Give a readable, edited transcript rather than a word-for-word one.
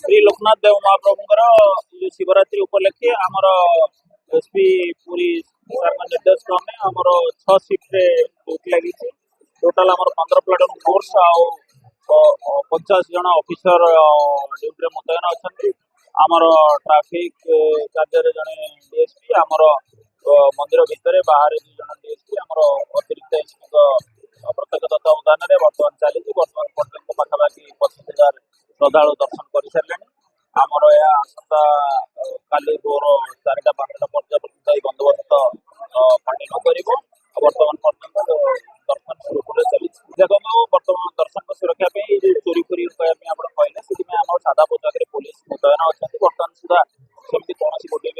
श्री लोकनाथ देव महाप्रभुଙ୍କର जो शिवरात्रि उपलक्षे आमर एसपी पूरी सर निर्देश क्रमे आमर 6 शिफ्ट ड्यूटी लगी टोटाल आमर 15 प्लाटून फोर्स आउ 50 जन ऑफिसर ड्यूटी मुतयन अच्छा आमर ट्रैफिक कार्य जड़े डीएसपी आमर मंदिर भितर बाहर 2 जन डीएसपी आमर अतिरिक्त एसपी प्रत्येक तत्वावधान में बर्तमान चली बर्तमान पर्यटन पाखापाखि 25,000 श्रद्धा दर्शन कर सारे आमर यह आसंता काली भोर 4टा-5टा पर्यटन बंदोबस्त कंटिन्यू कर बर्तमान पर्यटन दर्शन सुरुखुर चली देखो बर्तमान दर्शन सुरक्षा चोरी फोरी कहते आप कहले से सादा पोशाक पुलिस मुतयन अच्छा बर्तमान सुधा सेमती कौन गोटे